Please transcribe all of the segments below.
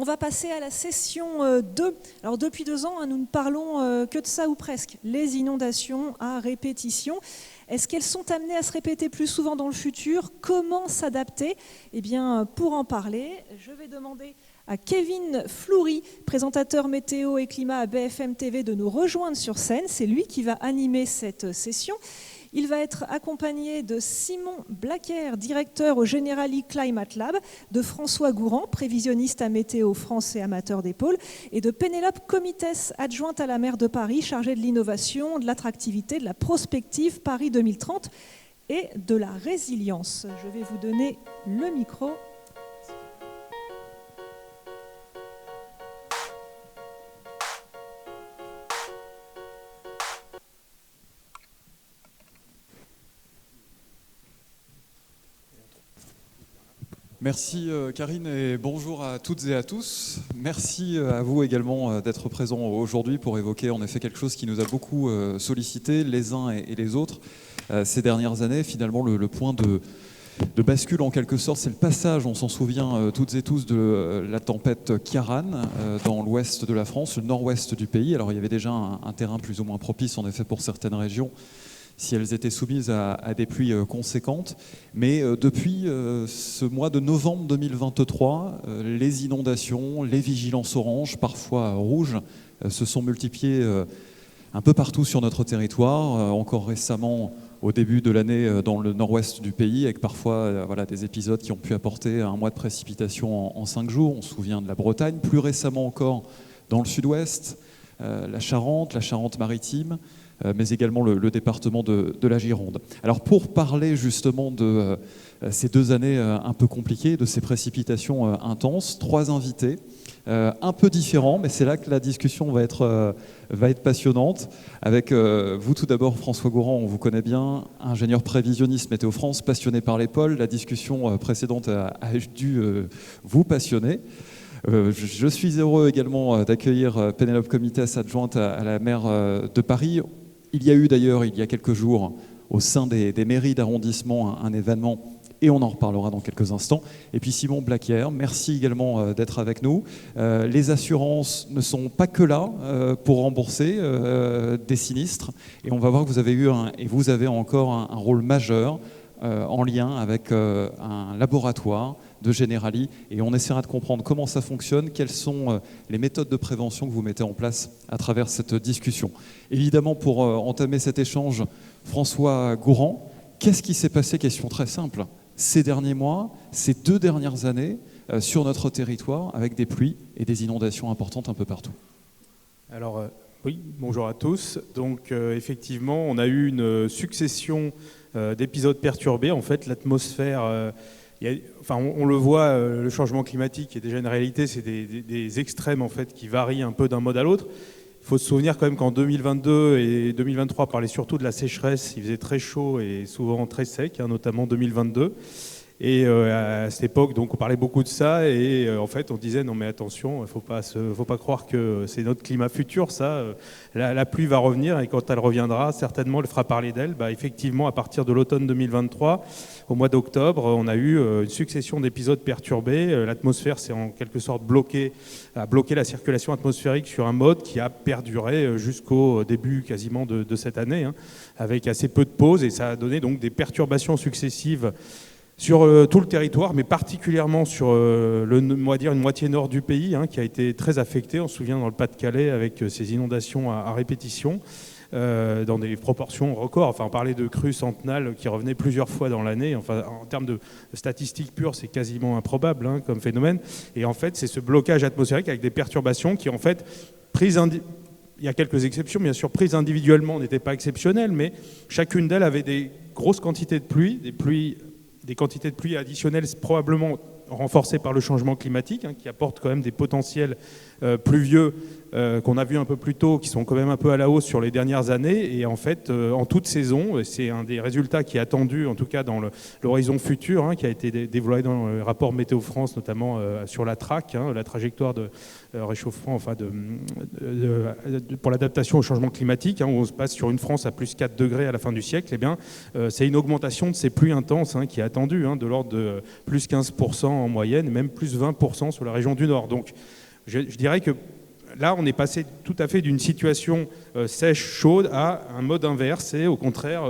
On va passer à la session 2. Alors depuis 2 ans, nous ne parlons que de ça ou presque. Les inondations à répétition. Est-ce qu'elles sont amenées à se répéter plus souvent dans le futur? Comment s'adapter? Eh bien, pour en parler, je vais demander à Kevin Floury, présentateur météo et climat à BFM TV, de nous rejoindre sur scène. C'est lui qui va animer cette session. Il va être accompagné de Simon Blacker, directeur au Generali Climate Lab, de François Gourand, prévisionniste à Météo France et amateur des pôles, et de Pénélope Comitès, adjointe à la maire de Paris, chargée de l'innovation, de l'attractivité, de la prospective Paris 2030 et de la résilience. Je vais vous donner le micro. Merci Karine et bonjour à toutes et à tous. Merci à vous également d'être présents aujourd'hui pour évoquer en effet quelque chose qui nous a beaucoup sollicité les uns et les autres ces dernières années. Finalement le point de bascule en quelque sorte, c'est le passage, on s'en souvient toutes et tous, de la tempête Ciarán dans l'ouest de la France, le nord-ouest du pays. Alors il y avait déjà un terrain plus ou moins propice en effet pour certaines régions, si elles étaient soumises à des pluies conséquentes. Mais depuis ce mois de novembre 2023, les inondations, les vigilances oranges, parfois rouges, se sont multipliées un peu partout sur notre territoire. Encore récemment, au début de l'année, dans le nord-ouest du pays, avec parfois des épisodes qui ont pu apporter un mois de précipitation en 5 jours. On se souvient de la Bretagne. Plus récemment encore, dans le sud-ouest, la Charente-Maritime, mais également le département de la Gironde. Alors pour parler justement de ces 2 années un peu compliquées, de ces précipitations intenses, 3 invités, un peu différents, mais c'est là que la discussion va être passionnante. Avec vous tout d'abord, François Gourand, on vous connaît bien, ingénieur prévisionniste Météo France, passionné par les pôles. La discussion précédente a dû vous passionner. Je suis heureux également d'accueillir Pénélope Comitès, adjointe à la maire de Paris. Il y a eu d'ailleurs, il y a quelques jours, au sein des mairies d'arrondissement, un événement, et on en reparlera dans quelques instants. Et puis Simon Blacker, merci également d'être avec nous. Les assurances ne sont pas que là pour rembourser des sinistres, et on va voir que vous avez encore un rôle majeur en lien avec un laboratoire de Generali, et on essaiera de comprendre comment ça fonctionne, quelles sont les méthodes de prévention que vous mettez en place à travers cette discussion. Évidemment, pour entamer cet échange, François Gourand, qu'est-ce qui s'est passé? Question très simple. Ces derniers mois, ces 2 dernières années, sur notre territoire, avec des pluies et des inondations importantes un peu partout. Alors, oui, bonjour à tous. Donc, effectivement, on a eu une succession d'épisodes perturbés. En fait, l'atmosphère... on le voit, le changement climatique est déjà une réalité, c'est des extrêmes en fait, qui varient un peu d'un mode à l'autre. Il faut se souvenir quand même qu'en 2022 et 2023, on parlait surtout de la sécheresse, il faisait très chaud et souvent très sec, notamment 2022. Et à cette époque, donc, on parlait beaucoup de ça, et en fait, on disait non mais attention, faut pas croire que c'est notre climat futur, ça. La pluie va revenir, et quand elle reviendra, certainement, elle fera parler d'elle. Effectivement, à partir de l'automne 2023, au mois d'octobre, on a eu une succession d'épisodes perturbés. L'atmosphère s'est en quelque sorte a bloqué la circulation atmosphérique sur un mode qui a perduré jusqu'au début quasiment de cette année, avec assez peu de pauses, et ça a donné donc des perturbations successives sur tout le territoire, mais particulièrement sur une moitié nord du pays, qui a été très affectée. On se souvient dans le Pas-de-Calais avec ces inondations à répétition, dans des proportions records. Enfin, on parlait de crues centenales qui revenaient plusieurs fois dans l'année. Enfin, en termes de statistiques pures, c'est quasiment improbable comme phénomène. Et en fait, c'est ce blocage atmosphérique avec des perturbations qui, en fait, il y a quelques exceptions, bien sûr, prises individuellement n'étaient pas exceptionnelles, mais chacune d'elles avait des grosses quantités de pluie, des quantités de pluie additionnelles probablement renforcées par le changement climatique, qui apporte quand même des potentiels pluvieux qu'on a vu un peu plus tôt, qui sont quand même un peu à la hausse sur les dernières années. Et en fait, en toute saison, c'est un des résultats qui est attendu, en tout cas dans l'horizon futur, qui a été dévoilé dans le rapport Météo France, notamment sur la TRAC, la trajectoire de réchauffement, enfin pour l'adaptation au changement climatique, où on se passe sur une France à plus 4 degrés à la fin du siècle. Eh bien, c'est une augmentation de ces pluies intenses qui est attendue, de l'ordre de plus 15% en moyenne, et même plus 20% sur la région du Nord. Donc, je dirais que là, on est passé tout à fait d'une situation sèche, chaude, à un mode inverse, et au contraire,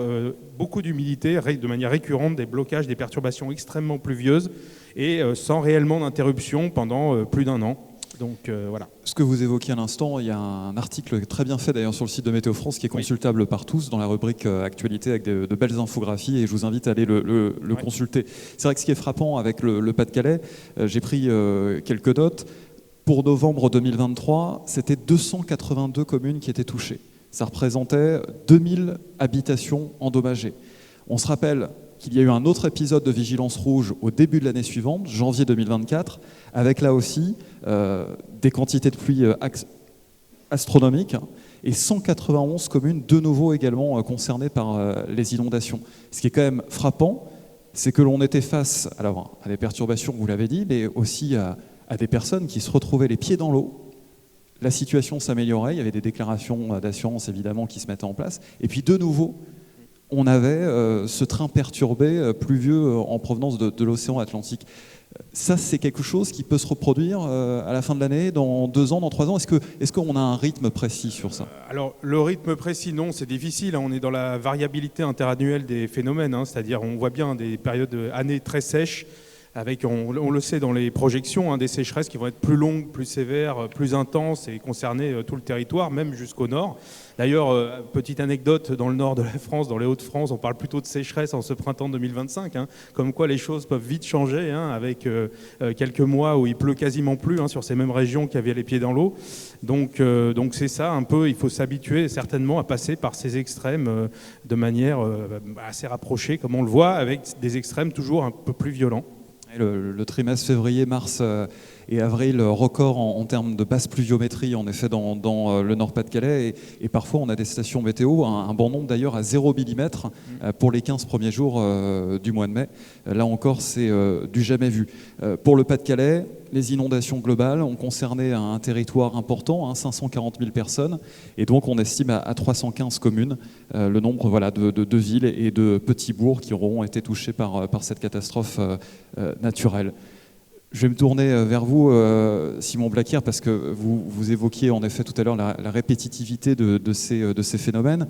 beaucoup d'humidité, de manière récurrente, des blocages, des perturbations extrêmement pluvieuses, et sans réellement d'interruption pendant plus d'un an. Donc voilà. Ce que vous évoquiez à l'instant, il y a un article très bien fait d'ailleurs sur le site de Météo France qui est consultable par tous dans la rubrique Actualité avec de belles infographies, et je vous invite à aller le consulter. C'est vrai que ce qui est frappant avec le Pas-de-Calais, j'ai pris quelques notes. Pour novembre 2023, c'était 282 communes qui étaient touchées. Ça représentait 2000 habitations endommagées. On se rappelle qu'il y a eu un autre épisode de vigilance rouge au début de l'année suivante, janvier 2024, avec là aussi des quantités de pluie astronomiques, et 191 communes de nouveau également concernées par les inondations. Ce qui est quand même frappant, c'est que l'on était face alors, à des perturbations, vous l'avez dit, mais aussi à des personnes qui se retrouvaient les pieds dans l'eau. La situation s'améliorait, il y avait des déclarations d'assurance évidemment qui se mettaient en place, et puis de nouveau, on avait ce train perturbé, pluvieux, en provenance de l'océan Atlantique. Ça, c'est quelque chose qui peut se reproduire à la fin de l'année, dans 2 ans, dans 3 ans. Est-ce qu'on a un rythme précis sur ça ? Alors, le rythme précis, non, c'est difficile. On est dans la variabilité interannuelle des phénomènes, c'est-à-dire on voit bien des périodes d'années très sèches, avec, on le sait dans les projections, des sécheresses qui vont être plus longues, plus sévères, plus intenses et concerner tout le territoire, même jusqu'au nord. D'ailleurs, petite anecdote, dans le nord de la France, dans les Hauts-de-France, on parle plutôt de sécheresse en ce printemps 2025, comme quoi les choses peuvent vite changer, avec quelques mois où il pleut quasiment plus sur ces mêmes régions qui avaient les pieds dans l'eau. Donc c'est ça un peu, il faut s'habituer certainement à passer par ces extrêmes de manière assez rapprochée, comme on le voit, avec des extrêmes toujours un peu plus violents. Le trimestre février, mars et avril, record en termes de basse pluviométrie, en effet, dans le Nord-Pas-de-Calais. Et parfois, on a des stations météo, un bon nombre d'ailleurs, à 0 mm pour les 15 premiers jours du mois de mai. Là encore, c'est du jamais vu. Pour le Pas-de-Calais, les inondations globales ont concerné un territoire important, 540 000 personnes. Et donc, on estime à 315 communes le nombre de villes et de petits bourgs qui auront été touchés par cette catastrophe naturelle. Je vais me tourner vers vous, Simon Blaquière, parce que vous évoquiez en effet tout à l'heure la répétitivité de ces phénomènes.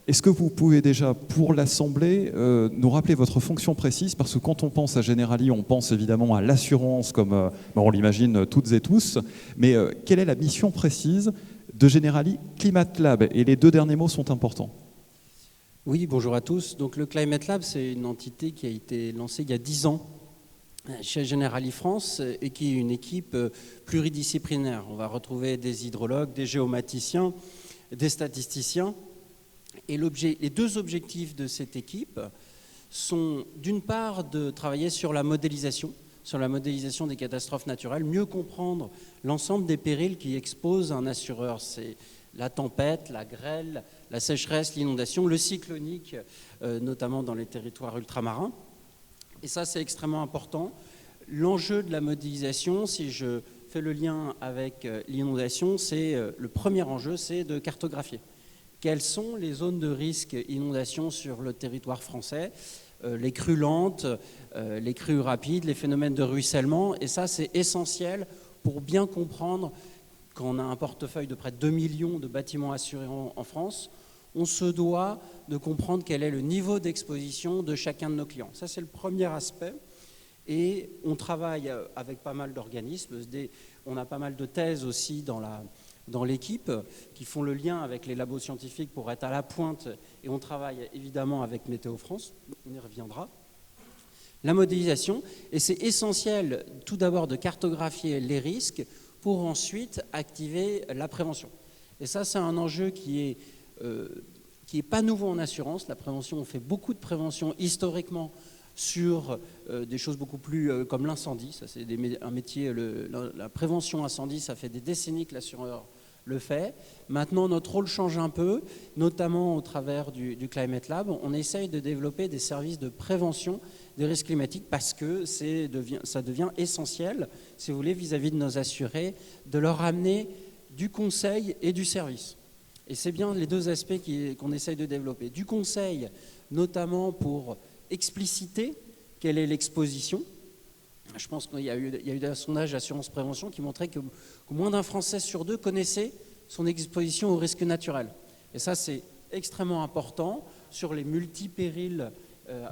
Est-ce que vous pouvez déjà, pour l'Assemblée, nous rappeler votre fonction précise? Parce que quand on pense à Generali, on pense évidemment à l'assurance, comme on l'imagine toutes et tous. Mais quelle est la mission précise de Generali Climate Lab? Et les 2 derniers mots sont importants. Oui, bonjour à tous. Donc, le Climate Lab, c'est une entité qui a été lancée il y a 10 ans chez Generali France et qui est une équipe pluridisciplinaire. On va retrouver des hydrologues, des géomaticiens, des statisticiens. Et les 2 objectifs de cette équipe sont d'une part de travailler sur la modélisation des catastrophes naturelles, mieux comprendre l'ensemble des périls qui exposent un assureur. C'est la tempête, la grêle, la sécheresse, l'inondation, le cyclonique, notamment dans les territoires ultramarins. Et ça, c'est extrêmement important. L'enjeu de la modélisation, si je fais le lien avec l'inondation, le premier enjeu, c'est de cartographier. Quelles sont les zones de risque inondation sur le territoire français, les crues lentes, les crues rapides, les phénomènes de ruissellement. Et ça, c'est essentiel pour bien comprendre, quand on a un portefeuille de près de 2 millions de bâtiments assurés en France, on se doit de comprendre quel est le niveau d'exposition de chacun de nos clients. Ça, c'est le premier aspect. Et on travaille avec pas mal d'organismes. On a pas mal de thèses aussi dans l'équipe qui font le lien avec les labos scientifiques pour être à la pointe. Et on travaille évidemment avec Météo France. On y reviendra. La modélisation. Et c'est essentiel tout d'abord de cartographier les risques pour ensuite activer la prévention. Et ça, c'est un enjeu qui est pas nouveau en assurance. La prévention, on fait beaucoup de prévention historiquement sur des choses beaucoup plus comme l'incendie. Ça, c'est un métier, la prévention incendie, ça fait des décennies que l'assureur le fait. Maintenant, notre rôle change un peu, notamment au travers du Climate Lab. On essaye de développer des services de prévention des risques climatiques parce que ça devient essentiel, si vous voulez, vis-à-vis de nos assurés, de leur amener du conseil et du service. Et c'est bien les deux aspects qu'on essaye de développer. Du conseil, notamment pour expliciter quelle est l'exposition. Je pense qu'il y a eu un sondage d'assurance prévention qui montrait que moins d'un Français sur deux connaissait son exposition aux risques naturels. Et ça, c'est extrêmement important sur les multipérils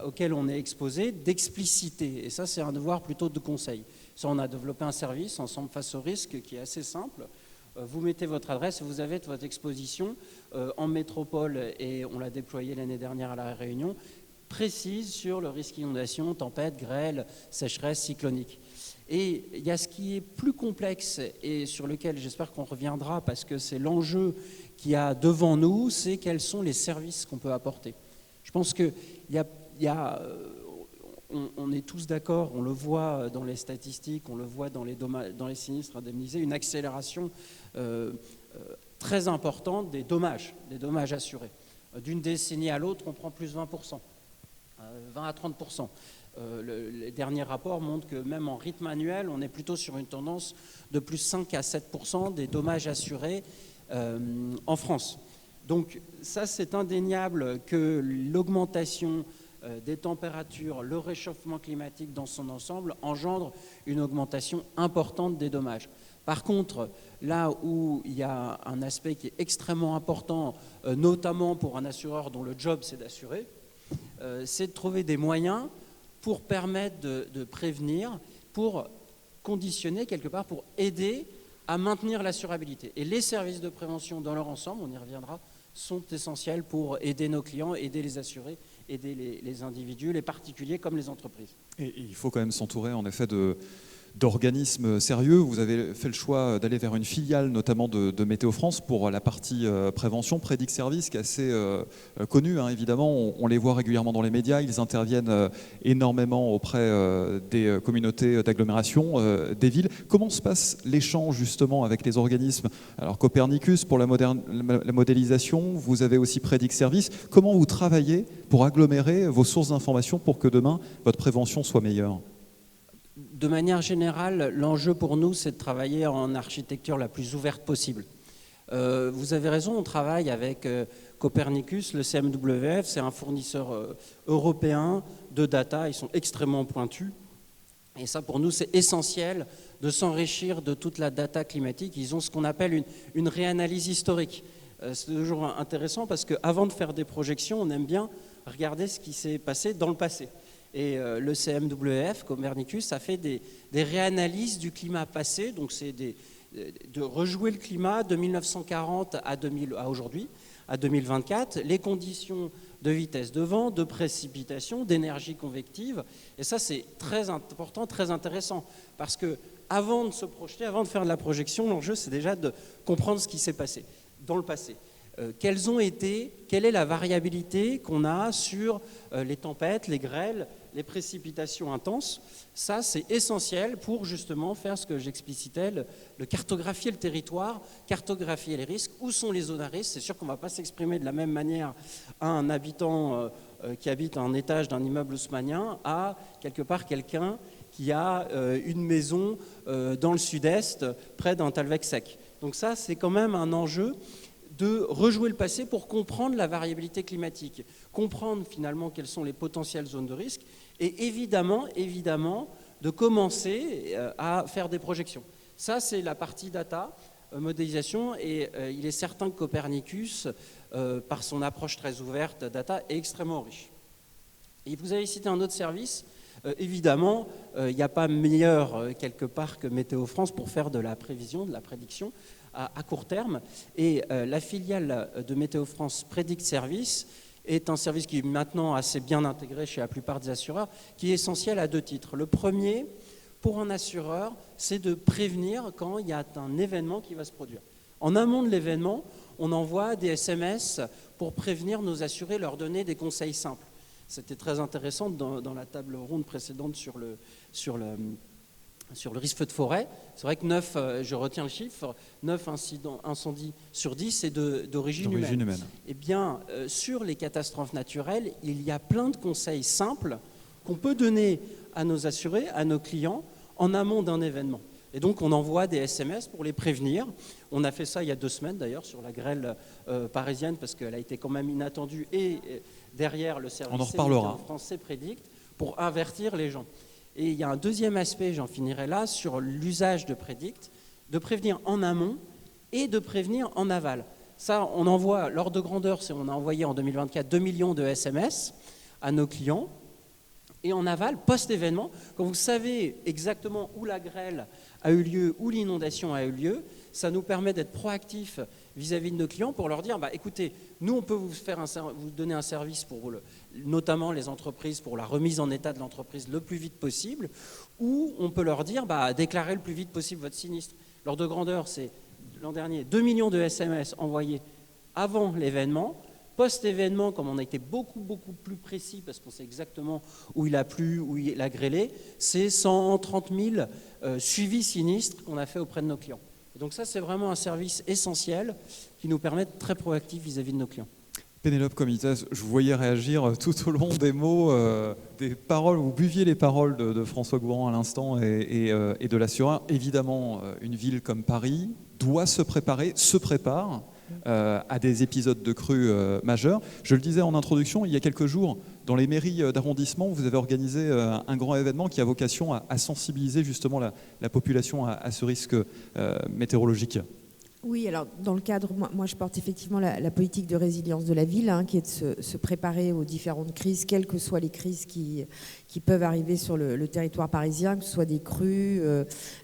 auxquels on est exposé, d'expliciter. Et ça, c'est un devoir plutôt de conseil. Ça, on a développé un service ensemble face au risque qui est assez simple. Vous mettez votre adresse, vous avez votre exposition en métropole, et on l'a déployé l'année dernière à La Réunion, précise sur le risque inondation, tempête, grêle, sécheresse, cyclonique. Et il y a ce qui est plus complexe et sur lequel j'espère qu'on reviendra parce que c'est l'enjeu qu'il y a devant nous, c'est quels sont les services qu'on peut apporter. Je pense qu'il on est tous d'accord, on le voit dans les statistiques, on le voit dans les sinistres indemnisés, une accélération très importante des dommages assurés. D'une décennie à l'autre, on prend plus 20%. 20 à 30%. Les derniers rapports montrent que même en rythme annuel, on est plutôt sur une tendance de plus 5 à 7% des dommages assurés en France. Donc ça, c'est indéniable que l'augmentation des températures, le réchauffement climatique dans son ensemble engendre une augmentation importante des dommages. Par contre, là où il y a un aspect qui est extrêmement important, notamment pour un assureur dont le job c'est d'assurer, c'est de trouver des moyens pour permettre de prévenir, pour conditionner quelque part, pour aider à maintenir l'assurabilité. Et les services de prévention dans leur ensemble, on y reviendra, sont essentiels pour aider nos clients, aider les assurés, aider les individus, les particuliers comme les entreprises. Et il faut quand même s'entourer en effet d'organismes sérieux. Vous avez fait le choix d'aller vers une filiale notamment de Météo France pour la partie prévention, Predict Service, qui est assez connue, hein, évidemment. On les voit régulièrement dans les médias, ils interviennent énormément auprès des communautés d'agglomération, des villes. Comment se passe l'échange justement avec les organismes? Alors Copernicus pour la modélisation, vous avez aussi Predict Service. Comment vous travaillez pour agglomérer vos sources d'informations pour que demain, votre prévention soit meilleure? De manière générale, l'enjeu pour nous, c'est de travailler en architecture la plus ouverte possible. Vous avez raison, on travaille avec Copernicus, le CMWF, c'est un fournisseur européen de data, ils sont extrêmement pointus. Et ça, pour nous, c'est essentiel de s'enrichir de toute la data climatique. Ils ont ce qu'on appelle une réanalyse historique. C'est toujours intéressant parce qu'avant de faire des projections, on aime bien regarder ce qui s'est passé dans le passé. Et le CMWF, Copernicus, a fait des réanalyses du climat passé, donc c'est de rejouer le climat de 1940 à aujourd'hui, à 2024, les conditions de vitesse de vent, de précipitation, d'énergie convective. Et ça, c'est très important, très intéressant, parce que avant de se projeter, avant de faire de la projection, l'enjeu, c'est déjà de comprendre ce qui s'est passé dans le passé. Quelle est la variabilité qu'on a sur les tempêtes, les grêles, les précipitations intenses? Ça, c'est essentiel pour justement faire ce que j'explicitais, le cartographier le territoire, cartographier les risques. Où sont les zones à risque? C'est sûr qu'on ne va pas s'exprimer de la même manière à un habitant qui habite un étage d'un immeuble haussmannien à quelque part quelqu'un qui a une maison dans le sud-est près d'un talweg sec. Donc ça, c'est quand même un enjeu de rejouer le passé pour comprendre la variabilité climatique, comprendre finalement quelles sont les potentielles zones de risque et évidemment de commencer à faire des projections. Ça, c'est la partie data, modélisation, et il est certain que Copernicus, par son approche très ouverte, data, est extrêmement riche. Et vous avez cité un autre service. Évidemment, il n'y a pas meilleur quelque part que Météo France pour faire de la prévision, de la prédiction à court terme. Et la filiale de Météo France Predict Service est un service qui est maintenant assez bien intégré chez la plupart des assureurs, qui est essentiel à deux titres. Le premier, pour un assureur, c'est de prévenir quand il y a un événement qui va se produire. En amont de l'événement, on envoie des SMS pour prévenir nos assurés, leur donner des conseils simples. C'était très intéressant dans la table ronde précédente sur le risque feu de forêt. C'est vrai que 9, je retiens le chiffre, 9 incendies sur 10 c'est d'origine humaine. Eh bien, sur les catastrophes naturelles, il y a plein de conseils simples qu'on peut donner à nos assurés, à nos clients, en amont d'un événement. Et donc, on envoie des SMS pour les prévenir. On a fait ça il y a 2 semaines, d'ailleurs, sur la grêle parisienne, parce qu'elle a été quand même inattendue. Et derrière, le service sanitaire français Prédict, pour avertir les gens. Et il y a un deuxième aspect, j'en finirai là, sur l'usage de Prédict, de prévenir en amont et de prévenir en aval. Ça, on envoie, l'ordre de grandeur, on a envoyé en 2024 2 millions de SMS à nos clients. Et en aval, post-événement, quand vous savez exactement où la grêle a eu lieu, où l'inondation a eu lieu, ça nous permet d'être proactifs vis-à-vis de nos clients pour leur dire, écoutez, nous on peut vous donner un service pour notamment les entreprises, pour la remise en état de l'entreprise le plus vite possible, ou on peut leur dire, déclarez le plus vite possible votre sinistre. L'ordre de grandeur, c'est l'an dernier 2 millions de SMS envoyés avant l'événement. Post-événement, comme on a été beaucoup plus précis, parce qu'on sait exactement où il a plu, où il a grêlé, c'est 130 000 suivis sinistres qu'on a fait auprès de nos clients. Et donc ça, c'est vraiment un service essentiel qui nous permet d'être très proactifs vis-à-vis de nos clients. Pénélope Comitas, je vous voyais réagir tout au long des mots, des paroles, vous buviez les paroles de François Gourand à l'instant et de l'assureur. Évidemment, une ville comme Paris doit se préparer, se prépare à des épisodes de crues majeurs. Je le disais en introduction, il y a quelques jours, dans les mairies d'arrondissement, vous avez organisé un grand événement qui a vocation à sensibiliser justement la population à ce risque météorologique. Oui, alors dans le cadre, moi je porte effectivement la politique de résilience de la ville, qui est de se préparer aux différentes crises, quelles que soient les crises qui peuvent arriver sur le territoire parisien, que ce soit des crues,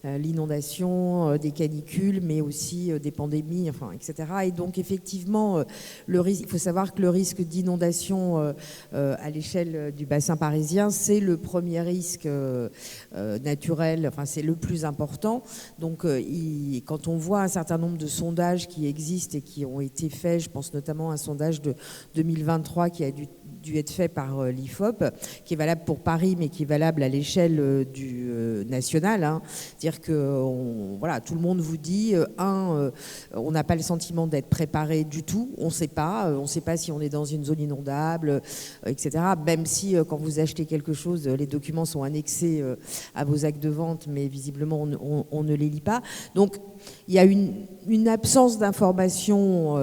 l'inondation, des canicules, mais aussi des pandémies, etc. Et donc effectivement, il faut savoir que le risque d'inondation à l'échelle du bassin parisien, c'est le premier risque naturel, c'est le plus important. Donc quand on voit un certain nombre de sondages qui existent et qui ont été faits, je pense notamment à un sondage de 2023 qui a dû être fait par l'IFOP, qui est valable pour Paris, mais qui est valable à l'échelle du national. C'est-à-dire que tout le monde vous dit, on n'a pas le sentiment d'être préparé du tout, on ne sait pas si on est dans une zone inondable, etc. Même si quand vous achetez quelque chose, les documents sont annexés à vos actes de vente, mais visiblement on ne les lit pas. Donc il y a une absence d'information,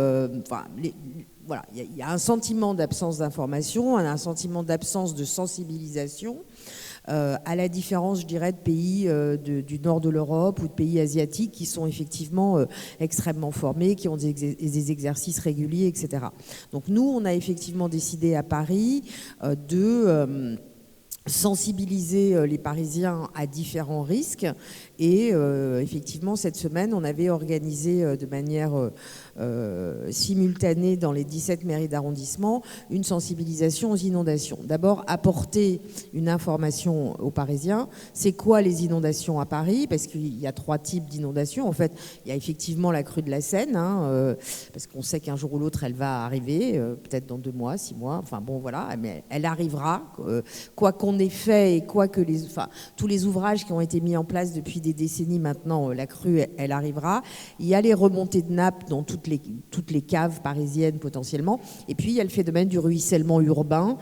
il y a un sentiment d'absence d'information, un sentiment d'absence de sensibilisation, à la différence, je dirais, de pays du nord de l'Europe ou de pays asiatiques qui sont effectivement extrêmement formés, qui ont des exercices réguliers, etc. Donc nous, on a effectivement décidé à Paris de sensibiliser les Parisiens à différents risques et effectivement cette semaine on avait organisé de manière simultanée dans les 17 mairies d'arrondissement une sensibilisation aux inondations. D'abord apporter une information aux Parisiens, c'est quoi les inondations à Paris, parce qu'il y a 3 types d'inondations. En fait, il y a effectivement la crue de la Seine, parce qu'on sait qu'un jour ou l'autre elle va arriver, peut-être dans 2 mois, 6 mois, mais elle arrivera, quoi qu'on ait fait et quoi que tous les ouvrages qui ont été mis en place depuis des décennies maintenant, la crue, elle arrivera. Il y a les remontées de nappes dans toutes les caves parisiennes potentiellement. Et puis il y a le phénomène du ruissellement urbain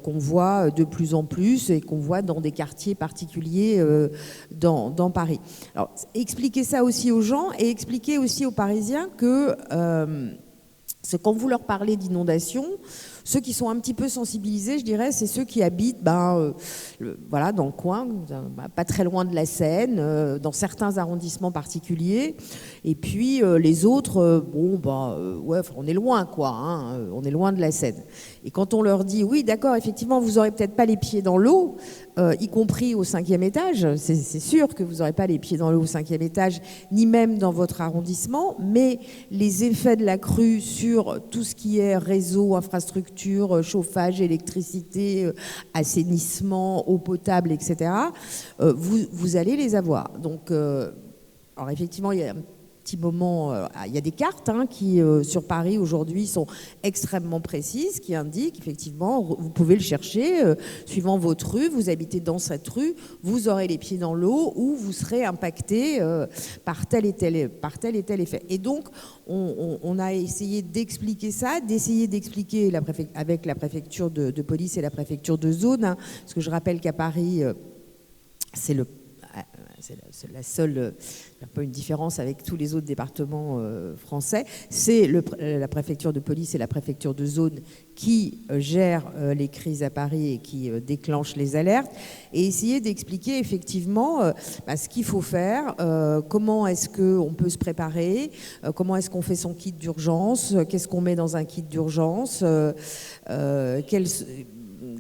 qu'on voit de plus en plus et qu'on voit dans des quartiers particuliers dans Paris. Alors expliquer ça aussi aux gens et expliquer aussi aux Parisiens que quand vous leur parlez d'inondation, ceux qui sont un petit peu sensibilisés, je dirais, c'est ceux qui habitent dans le coin, pas très loin de la Seine, dans certains arrondissements particuliers. Et puis les autres, on est loin, on est loin de la Seine. Et quand on leur dit, oui, d'accord, effectivement, vous n'aurez peut-être pas les pieds dans l'eau, y compris au 5e étage, c'est sûr que vous n'aurez pas les pieds dans l'eau au 5e étage, ni même dans votre arrondissement, mais les effets de la crue sur tout ce qui est réseau, infrastructure, chauffage, électricité, assainissement, eau potable, etc., vous allez les avoir. Donc, alors effectivement, il y a petit moment, il y a des cartes qui, sur Paris aujourd'hui, sont extrêmement précises, qui indiquent effectivement, vous pouvez le chercher, suivant votre rue, vous habitez dans cette rue, vous aurez les pieds dans l'eau ou vous serez impacté par tel et tel effet. Et donc, on a essayé d'expliquer ça, d'essayer d'expliquer avec la préfecture de police et la préfecture de zone, parce que je rappelle qu'à Paris, c'est la seule, il n'y a pas une différence avec tous les autres départements français, c'est la préfecture de police et la préfecture de zone qui gèrent les crises à Paris et qui déclenchent les alertes, et essayer d'expliquer effectivement ce qu'il faut faire, comment est-ce qu'on peut se préparer, comment est-ce qu'on fait son kit d'urgence, qu'est-ce qu'on met dans un kit d'urgence,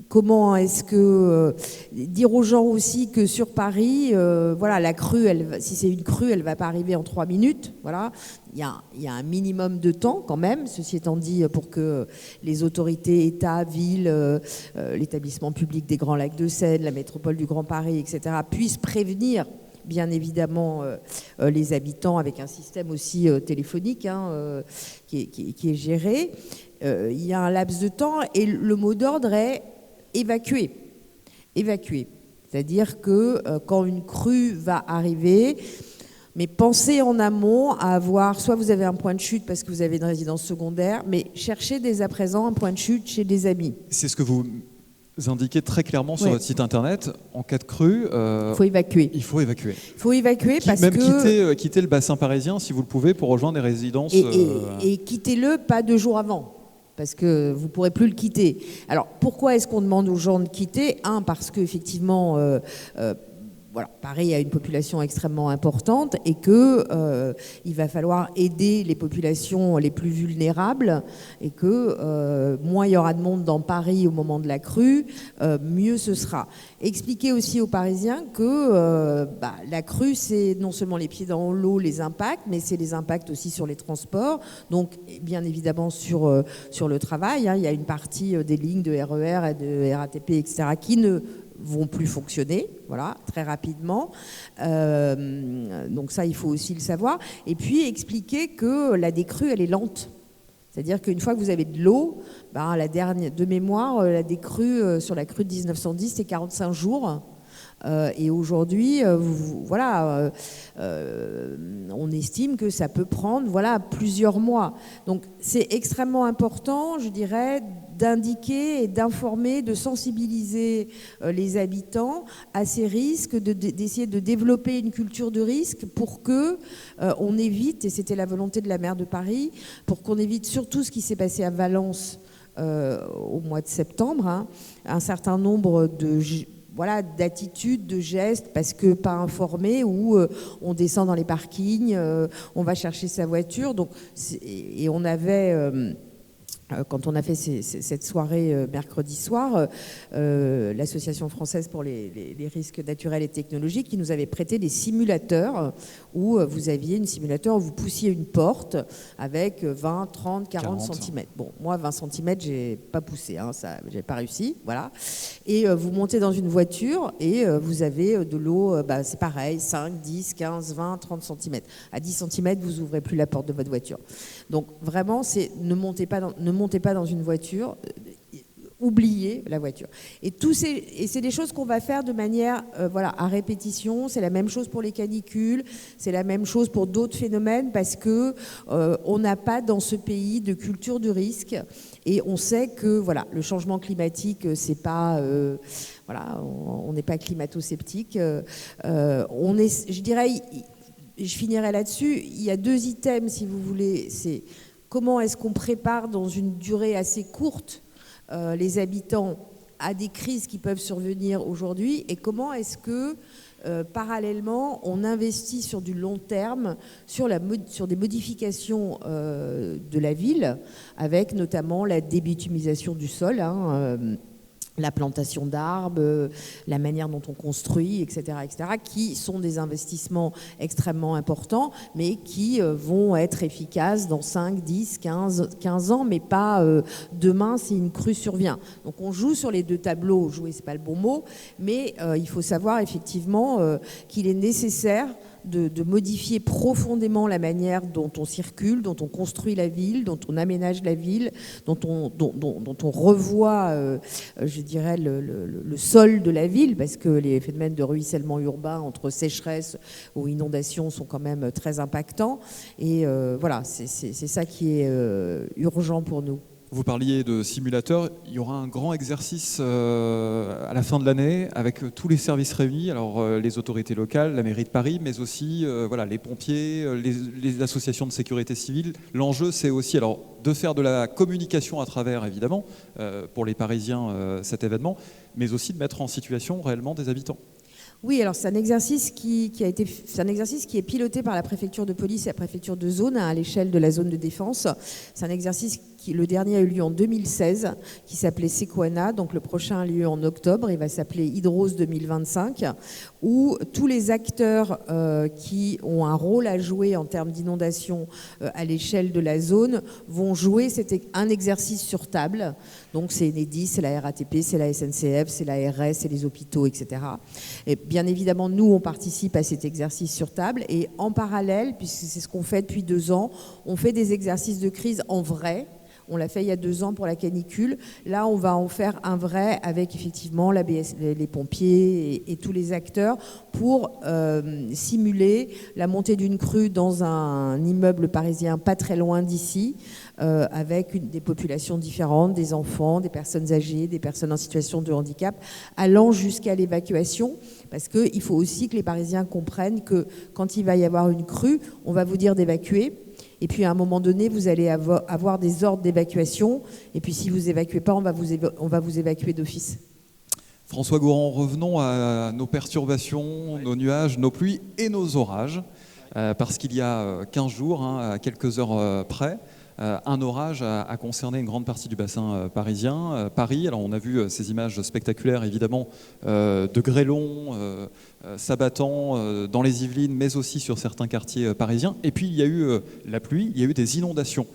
comment est-ce que dire aux gens aussi que sur Paris, la crue, si c'est une crue, elle va pas arriver en 3 minutes. Voilà, il y a un minimum de temps quand même. Ceci étant dit, pour que les autorités, État, ville, l'établissement public des Grands Lacs de Seine, la métropole du Grand Paris, etc., puissent prévenir bien évidemment les habitants avec un système aussi téléphonique qui est géré. Il y a un laps de temps et le mot d'ordre est évacuer. C'est-à-dire que quand une crue va arriver, mais pensez en amont à avoir, soit vous avez un point de chute parce que vous avez une résidence secondaire, mais cherchez dès à présent un point de chute chez des amis. C'est ce que vous indiquez très clairement sur votre site internet. En cas de crue, il faut évacuer. Il faut évacuer. Parce même que... quitter le bassin parisien si vous le pouvez pour rejoindre des résidences. Et quittez-le pas 2 jours avant. Parce que vous ne pourrez plus le quitter. Alors, pourquoi est-ce qu'on demande aux gens de quitter ? Parce qu'effectivement, Paris a une population extrêmement importante et qu'il va falloir aider les populations les plus vulnérables et que moins il y aura de monde dans Paris au moment de la crue, mieux ce sera. Expliquer aussi aux Parisiens que la crue, c'est non seulement les pieds dans l'eau, les impacts, mais c'est les impacts aussi sur les transports, donc bien évidemment sur le travail. Il y a une partie des lignes de RER et de RATP, etc., qui ne vont plus fonctionner, voilà, très rapidement. Donc ça, il faut aussi le savoir. Et puis expliquer que la décrue, elle est lente. C'est-à-dire qu'une fois que vous avez de l'eau, la dernière, de mémoire, la décrue sur la crue de 1910, c'est 45 jours. Et aujourd'hui, on estime que ça peut prendre plusieurs mois. Donc c'est extrêmement important, je dirais, d'indiquer et d'informer, de sensibiliser les habitants à ces risques, d'essayer de développer une culture de risque pour que on évite, et c'était la volonté de la maire de Paris, pour qu'on évite surtout ce qui s'est passé à Valence au mois de septembre, un certain nombre d'attitudes, de gestes, parce que pas informés, où on descend dans les parkings, on va chercher sa voiture. Donc, et on avait... Quand on a fait cette soirée mercredi soir, l'Association française pour les risques naturels et technologiques qui nous avait prêté des simulateurs où vous aviez une simulateur où vous poussiez une porte avec 20, 30, 40 cm. Bon, moi, 20 cm, j'ai pas poussé, ça, j'ai pas réussi, voilà. Et vous montez dans une voiture et vous avez de l'eau, c'est pareil, 5, 10, 15, 20, 30 cm. À 10 cm, vous ouvrez plus la porte de votre voiture. Donc, vraiment, ne montez pas dans une voiture, oubliez la voiture. Et c'est des choses qu'on va faire de manière à répétition. C'est la même chose pour les canicules, c'est la même chose pour d'autres phénomènes, parce que on n'a pas dans ce pays de culture de risque, et on sait que le changement climatique, c'est pas on n'est pas climato-sceptique. Je dirais, je finirai là-dessus. Il y a 2 items, si vous voulez. C'est comment est-ce qu'on prépare dans une durée assez courte les habitants à des crises qui peuvent survenir aujourd'hui, et comment est-ce que parallèlement on investit sur du long terme sur des modifications de la ville, avec notamment la débitumisation du sol, la plantation d'arbres, la manière dont on construit, etc., qui sont des investissements extrêmement importants, mais qui vont être efficaces dans 5, 10, 15 ans, mais pas demain si une crue survient. Donc on joue sur les 2 tableaux. Jouer, c'est pas le bon mot, mais il faut savoir effectivement qu'il est nécessaire de modifier profondément la manière dont on circule, dont on construit la ville, dont on aménage la ville, dont on revoit, je dirais, le sol de la ville, parce que les phénomènes de ruissellement urbain entre sécheresse ou inondation sont quand même très impactants. Et voilà, c'est ça qui est urgent pour nous. Vous parliez de simulateurs, il y aura un grand exercice à la fin de l'année avec tous les services réunis, alors les autorités locales, la mairie de Paris, mais aussi voilà, les pompiers, les associations de sécurité civile. L'enjeu, c'est aussi alors, de faire de la communication à travers, évidemment, pour les Parisiens, cet événement, mais aussi de mettre en situation réellement des habitants. Oui, alors c'est un exercice c'est un exercice qui est piloté par la préfecture de police et la préfecture de zone à l'échelle de la zone de défense. C'est un exercice le dernier a eu lieu en 2016, qui s'appelait Sequana. Donc le prochain a lieu en octobre, il va s'appeler Hydrose 2025, où tous les acteurs qui ont un rôle à jouer en termes d'inondation à l'échelle de la zone vont jouer un exercice sur table. Donc c'est Enedis, c'est la RATP, c'est la SNCF, c'est la RS, c'est les hôpitaux, etc. Et bien évidemment, nous, on participe à cet exercice sur table. Et en parallèle, puisque c'est ce qu'on fait depuis 2 ans, on fait des exercices de crise en vrai. On l'a fait il y a 2 ans pour la canicule. Là, on va en faire un vrai avec effectivement les pompiers et tous les acteurs pour simuler la montée d'une crue dans un immeuble parisien pas très loin d'ici, avec des populations différentes, des enfants, des personnes âgées, des personnes en situation de handicap, allant jusqu'à l'évacuation. Parce qu'il faut aussi que les Parisiens comprennent que quand il va y avoir une crue, on va vous dire d'évacuer. Et puis à un moment donné, vous allez avoir des ordres d'évacuation. Et puis si vous évacuez pas, on va vous évacuer d'office. François Gourand, revenons à nos perturbations, nos nuages, nos pluies et nos orages. Parce qu'il y a 15 jours, à quelques heures près, un orage a concerné une grande partie du bassin parisien. Paris, alors on a vu ces images spectaculaires évidemment de grêlons s'abattant dans les Yvelines, mais aussi sur certains quartiers parisiens. Et puis il y a eu la pluie, il y a eu des inondations.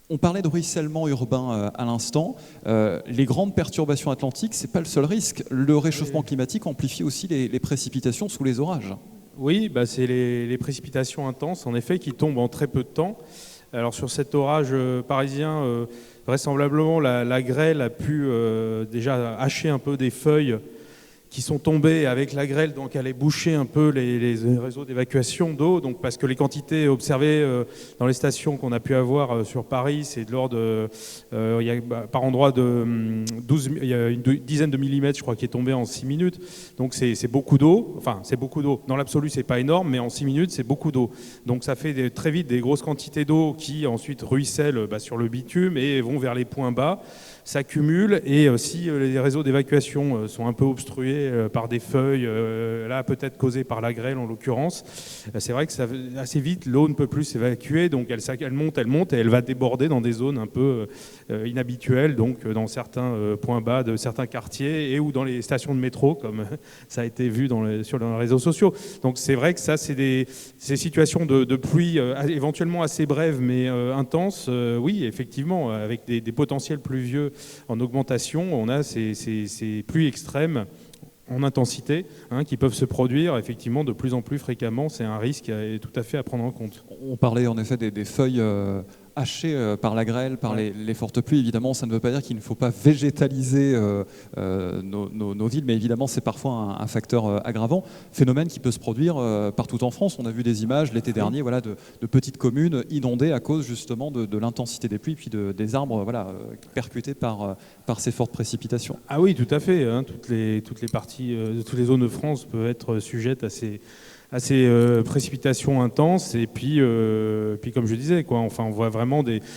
On parlait de ruissellement urbain à l'instant. Les grandes perturbations atlantiques, ce n'est pas le seul risque. Le réchauffement climatique amplifie aussi les précipitations sous les orages. Oui, c'est les précipitations intenses, en effet, qui tombent en très peu de temps. Alors sur cet orage parisien, vraisemblablement la grêle a pu déjà hacher un peu des feuilles qui sont tombées avec la grêle, donc elle a bouché un peu les réseaux d'évacuation d'eau, donc parce que les quantités observées dans les stations qu'on a pu avoir sur Paris, c'est de l'ordre il y a par endroit il y a une dizaine de millimètres, je crois, qui est tombé en 6 minutes. Donc c'est beaucoup d'eau. Enfin, c'est beaucoup d'eau. Dans l'absolu, c'est pas énorme, mais en 6 minutes, c'est beaucoup d'eau. Donc ça fait très vite des grosses quantités d'eau qui ensuite ruissellent sur le bitume et vont vers les points bas, s'accumulent. Et si les réseaux d'évacuation sont un peu obstrués par des feuilles, là peut-être causées par la grêle en l'occurrence, c'est vrai que ça, assez vite, l'eau ne peut plus s'évacuer. Donc elle monte et elle va déborder dans des zones un peu inhabituelles, donc dans certains points bas de certains quartiers et ou dans les stations de métro, comme ça a été vu dans les réseaux sociaux. Donc c'est vrai que ça, c'est ces situations de pluie éventuellement assez brèves mais intenses. Oui, effectivement, avec des potentiels pluvieux en augmentation, on a ces pluies extrêmes en intensité qui peuvent se produire effectivement de plus en plus fréquemment. C'est un risque tout à fait à prendre en compte. On parlait en effet des feuilles hachées par la grêle, par les fortes pluies. Évidemment, ça ne veut pas dire qu'il ne faut pas végétaliser nos villes, mais évidemment, c'est parfois un facteur aggravant. Phénomène qui peut se produire partout en France. On a vu des images l'été dernier de petites communes inondées à cause justement de l'intensité des pluies, puis des arbres percutés par ces fortes précipitations. Ah oui, tout à fait. Toutes les parties, toutes les zones de France peuvent être sujettes à ces précipitations intenses. Et puis comme je disais, on voit vraiment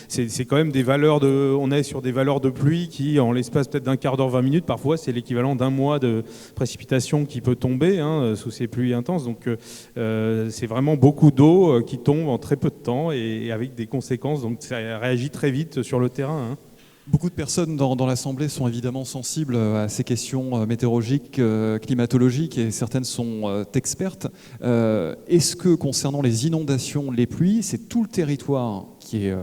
c'est quand même des valeurs on est sur des valeurs de pluie qui, en l'espace peut-être d'un quart d'heure, 20 minutes, parfois c'est l'équivalent d'un mois de précipitation qui peut tomber sous ces pluies intenses. Donc c'est vraiment beaucoup d'eau qui tombe en très peu de temps et avec des conséquences. Donc ça réagit très vite sur le terrain. Beaucoup de personnes dans l'Assemblée sont évidemment sensibles à ces questions météorologiques, climatologiques, et certaines sont expertes. Est-ce que concernant les inondations, les pluies, c'est tout le territoire qui est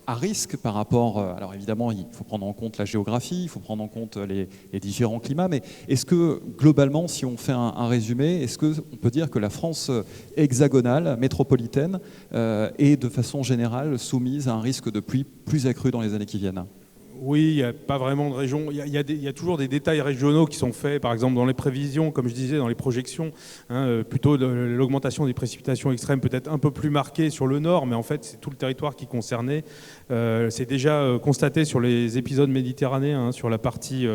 à risque par rapport, alors évidemment il faut prendre en compte la géographie, il faut prendre en compte les différents climats, mais est-ce que globalement, si on fait un résumé, est-ce qu'on peut dire que la France hexagonale, métropolitaine, est de façon générale soumise à un risque de pluie plus accru dans les années qui viennent ? Oui, il n'y a pas vraiment de région. Il y a toujours des détails régionaux qui sont faits, par exemple dans les prévisions, comme je disais, dans les projections. Plutôt l'augmentation des précipitations extrêmes peut-être un peu plus marquée sur le nord, mais en fait c'est tout le territoire qui est concerné. C'est déjà constaté sur les épisodes méditerranéens, sur la partie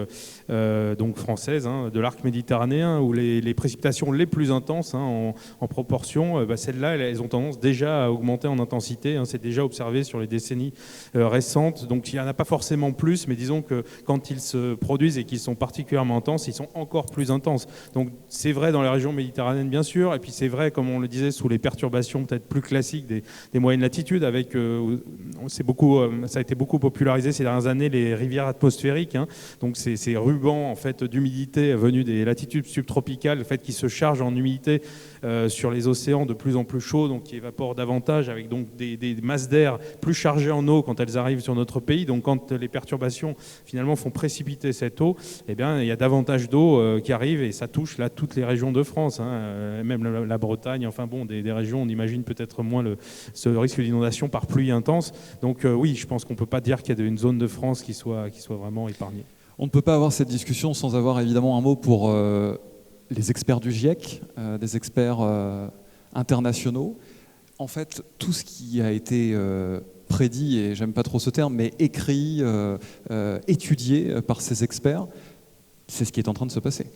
donc française de l'arc méditerranéen, où les précipitations les plus intenses en proportion, celles-là, elles ont tendance déjà à augmenter en intensité. C'est déjà observé sur les décennies récentes. Donc il n'y en a pas forcément plus, mais disons que quand ils se produisent et qu'ils sont particulièrement intenses, ils sont encore plus intenses. Donc c'est vrai dans les régions méditerranéennes bien sûr, et puis c'est vrai, comme on le disait, sous les perturbations peut-être plus classiques des moyennes latitudes, avec ça a été beaucoup popularisé ces dernières années, les rivières atmosphériques, donc ces rubans en fait d'humidité venus des latitudes subtropicales, en fait, qui se chargent en humidité sur les océans de plus en plus chauds, donc qui évaporent davantage, avec donc des masses d'air plus chargées en eau quand elles arrivent sur notre pays. Donc quand les perturbations finalement font précipiter cette eau, eh bien il y a davantage d'eau qui arrive, et ça touche là toutes les régions de France, même la Bretagne, enfin bon, des régions on imagine peut-être moins ce risque d'inondation par pluie intense. Donc oui, je pense qu'on ne peut pas dire qu'il y a une zone de France qui soit vraiment épargnée. On ne peut pas avoir cette discussion sans avoir évidemment un mot pour les experts du GIEC, des experts internationaux. En fait, tout ce qui a été prédit, et j'aime pas trop ce terme, mais écrit, étudié par ces experts, c'est ce qui est en train de se passer.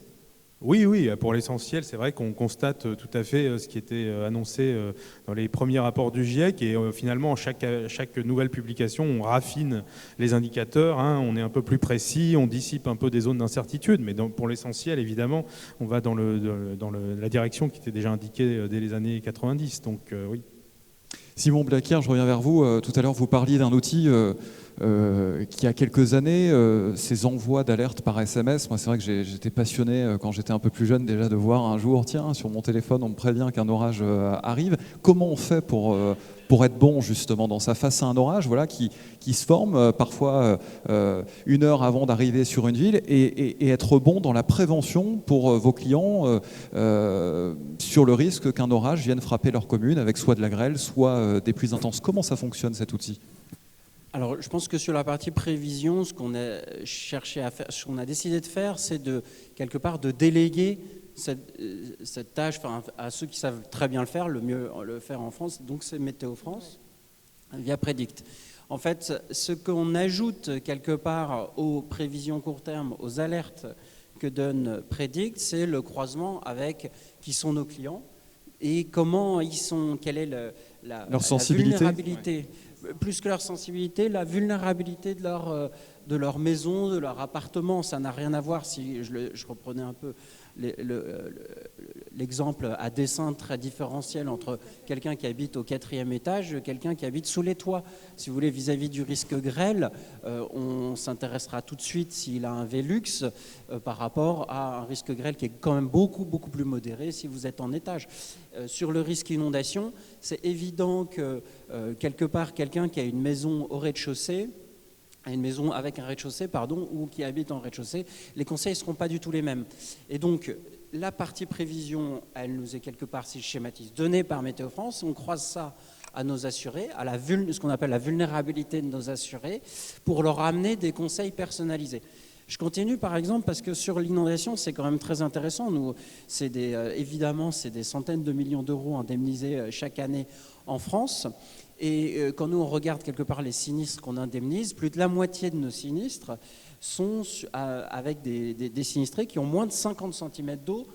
Oui, pour l'essentiel, c'est vrai qu'on constate tout à fait ce qui était annoncé dans les premiers rapports du GIEC, et finalement, chaque nouvelle publication, on raffine les indicateurs, on est un peu plus précis, on dissipe un peu des zones d'incertitude, mais pour l'essentiel, évidemment, on va dans la direction qui était déjà indiquée dès les années 90, donc oui. Simon Blaquière, je reviens vers vous. Tout à l'heure, vous parliez d'un outil qui a quelques années, ces envois d'alerte par SMS. Moi, c'est vrai que j'étais passionné quand j'étais un peu plus jeune déjà de voir un jour, tiens, sur mon téléphone, on me prévient qu'un orage arrive. Comment on fait pour être bon justement dans ça face à un orage, voilà, qui se forme parfois 1 heure avant d'arriver sur une ville, et être bon dans la prévention pour vos clients sur le risque qu'un orage vienne frapper leur commune avec soit de la grêle, soit des pluies intenses. Comment ça fonctionne cet outil ? Alors, je pense que sur la partie prévision, ce qu'on a cherché à faire, ce qu'on a décidé de faire, c'est quelque part de déléguer cette tâche à ceux qui savent très bien le faire, le mieux le faire en France. Donc, c'est Météo France via Prédict. En fait, ce qu'on ajoute quelque part aux prévisions court terme, aux alertes que donne Prédict, c'est le croisement avec qui sont nos clients et comment ils sont, quelle est leur sensibilité, la vulnérabilité. Ouais. Plus que leur sensibilité, la vulnérabilité de leur maison, de leur appartement. Ça n'a rien à voir, si je reprenais un peu l'exemple à dessin très différentiel entre quelqu'un qui habite au 4e étage et quelqu'un qui habite sous les toits. Si vous voulez, vis-à-vis du risque grêle, on s'intéressera tout de suite s'il a un Velux par rapport à un risque grêle qui est quand même beaucoup, beaucoup plus modéré si vous êtes en étage. Sur le risque inondation, c'est évident que quelque part, quelqu'un qui a une maison au rez-de-chaussée, une maison avec un rez-de-chaussée, ou qui habite en rez-de-chaussée, les conseils ne seront pas du tout les mêmes. Et donc, la partie prévision, elle nous est quelque part, si je schématise, donnée par Météo France. On croise ça à nos assurés, à ce qu'on appelle la vulnérabilité de nos assurés, pour leur amener des conseils personnalisés. Je continue par exemple parce que sur l'inondation, c'est quand même très intéressant. Nous, évidemment, c'est des centaines de millions d'euros indemnisés chaque année en France. Et quand nous, on regarde quelque part les sinistres qu'on indemnise, plus de la moitié de nos sinistres sont avec des sinistrés qui ont moins de 50 cm d'eau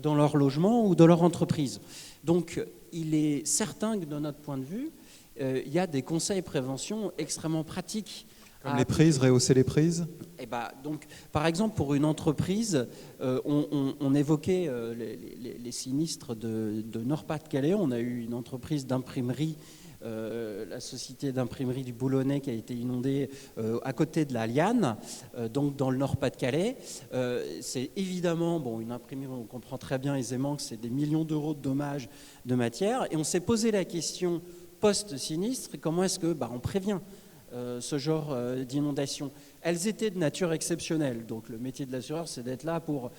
dans leur logement ou dans leur entreprise. Donc, il est certain que de notre point de vue, il y a des conseils prévention extrêmement pratiques. Comme les prises, rehausser les prises ? Donc, par exemple, pour une entreprise, on évoquait les sinistres de Nord-Pas-de-Calais. On a eu une entreprise d'imprimerie, la société d'imprimerie du Boulonnais, qui a été inondée à côté de la Liane, donc dans le Nord-Pas-de-Calais. C'est évidemment, une imprimerie, on comprend très bien aisément que c'est des millions d'euros de dommages de matière. Et on s'est posé la question post-sinistre, comment est-ce que on prévient ce genre d'inondation. Elles étaient de nature exceptionnelle. Donc le métier de l'assureur, c'est d'être là pour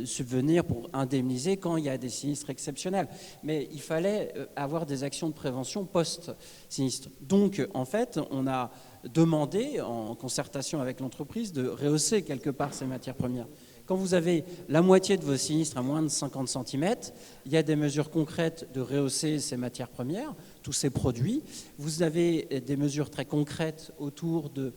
subvenir, pour indemniser quand il y a des sinistres exceptionnels. Mais il fallait avoir des actions de prévention post-sinistre. Donc en fait, on a demandé, en concertation avec l'entreprise, de rehausser quelque part ces matières premières. Quand vous avez la moitié de vos sinistres à moins de 50 cm, il y a des mesures concrètes de rehausser ces matières premières, tous ces produits. Vous avez des mesures très concrètes autour de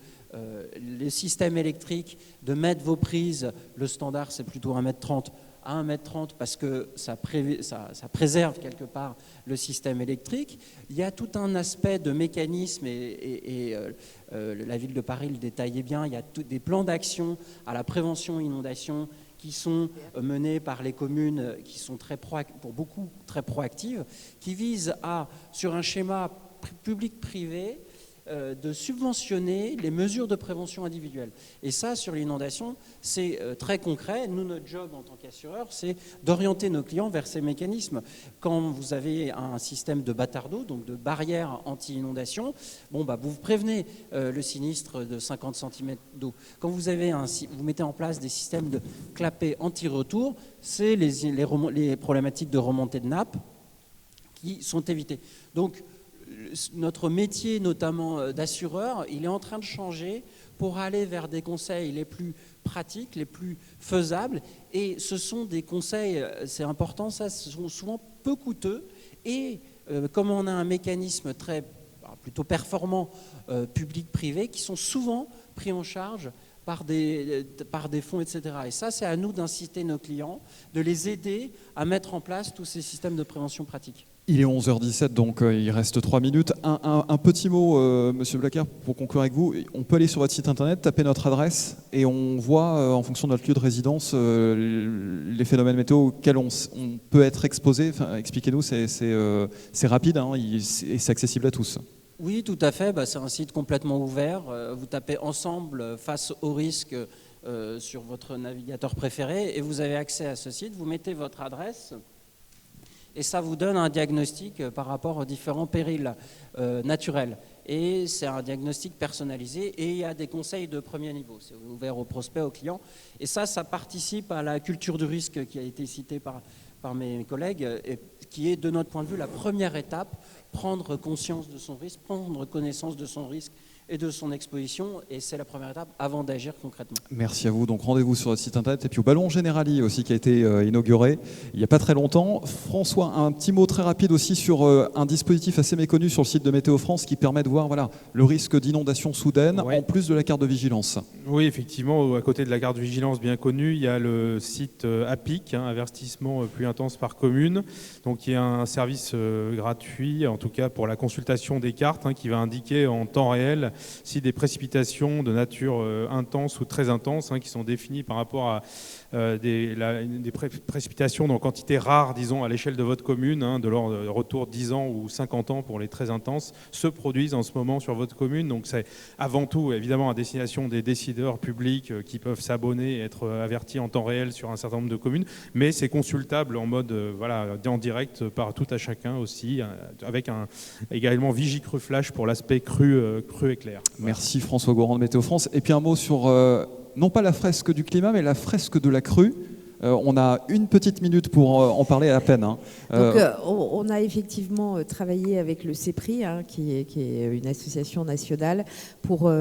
les systèmes électriques, de mettre vos prises, le standard c'est plutôt 1,30 m à 1,30 m parce que ça préserve quelque part le système électrique. Il y a tout un aspect de mécanisme et la ville de Paris le détaillait bien, il y a des plans d'action à la prévention inondation qui sont menés par les communes qui sont pour beaucoup très proactives, qui visent à, sur un schéma public-privé, de subventionner les mesures de prévention individuelle. Et ça, sur l'inondation, c'est très concret. Nous, notre job en tant qu'assureur, c'est d'orienter nos clients vers ces mécanismes. Quand vous avez un système de bâtard d'eau, donc de barrière anti-inondation, vous prévenez le sinistre de 50 cm d'eau. Quand vous mettez en place des systèmes de clapet anti-retour, c'est les problématiques de remontée de nappe qui sont évitées. Donc, notre métier, notamment d'assureur, il est en train de changer pour aller vers des conseils les plus pratiques, les plus faisables. Et ce sont des conseils, c'est important, ça, ce sont souvent peu coûteux. Et comme on a un mécanisme plutôt performant public-privé, qui sont souvent pris en charge par des fonds, etc. Et ça, c'est à nous d'inciter nos clients, de les aider à mettre en place tous ces systèmes de prévention pratiques. Il est 11h17, donc il reste 3 minutes. Un petit mot, Monsieur Blacker, pour conclure avec vous. On peut aller sur votre site internet, taper notre adresse et on voit, en fonction de notre lieu de résidence, les phénomènes météo auxquels on peut être exposé. Enfin, expliquez-nous, c'est rapide et c'est accessible à tous. Oui, tout à fait. C'est un site complètement ouvert. Vous tapez ensemble face au risque sur votre navigateur préféré et vous avez accès à ce site. Vous mettez votre adresse. Et ça vous donne un diagnostic par rapport aux différents périls naturels. Et c'est un diagnostic personnalisé et il y a des conseils de premier niveau. C'est ouvert aux prospects, aux clients. Et ça participe à la culture du risque qui a été citée par mes collègues et qui est, de notre point de vue, la première étape, prendre conscience de son risque, prendre connaissance de son risque et de son exposition, et c'est la première étape avant d'agir concrètement. Merci à vous. Donc rendez-vous sur votre site internet et puis au Ballon Generali aussi qui a été inauguré il n'y a pas très longtemps. François, un petit mot très rapide aussi sur un dispositif assez méconnu sur le site de Météo France qui permet de voir le risque d'inondation soudaine en plus de la carte de vigilance. Oui, effectivement, à côté de la carte de vigilance bien connue, il y a le site APIC, avertissement plus intense par commune, donc qui est un service gratuit, en tout cas pour la consultation des cartes, qui va indiquer en temps réel si des précipitations de nature intense ou très intense, qui sont définies par rapport à des précipitations en quantité rare, disons, à l'échelle de votre commune, de l'ordre de retour 10 ans ou 50 ans pour les très intenses, se produisent en ce moment sur votre commune. Donc c'est avant tout, évidemment, à destination des décideurs publics qui peuvent s'abonner et être avertis en temps réel sur un certain nombre de communes, mais c'est consultable en mode en direct par tout à chacun aussi, avec également Vigicru Flash pour l'aspect cru éclair. Merci François Goran de Météo France. Et puis un mot sur, non pas la fresque du climat, mais la fresque de la crue. On a une petite minute pour en parler à peine. Donc, on a effectivement travaillé avec le CEPRI, qui est une association nationale, pour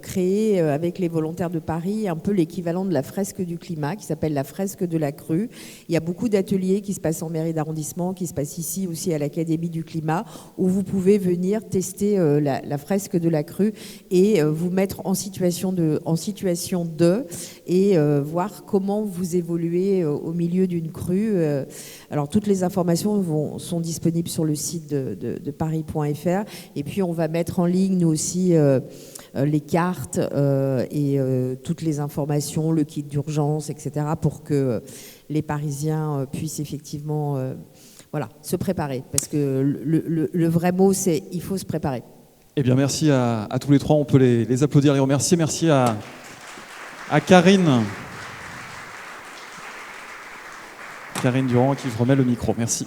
créer avec les volontaires de Paris un peu l'équivalent de la fresque du climat, qui s'appelle la fresque de la crue. Il y a beaucoup d'ateliers qui se passent en mairie d'arrondissement, qui se passent ici aussi à l'Académie du climat, où vous pouvez venir tester la fresque de la crue et vous mettre en situation de et voir comment vous évoluez au milieu d'une crue. Alors toutes les informations sont disponibles sur le site de paris.fr et puis on va mettre en ligne nous aussi les cartes et toutes les informations, le kit d'urgence, etc. pour que les Parisiens puissent effectivement se préparer. Parce que le vrai mot, c'est il faut se préparer. Eh bien, merci à tous les trois. On peut les applaudir, les remercier. Merci à Karine. Karine Durand qui remet le micro. Merci.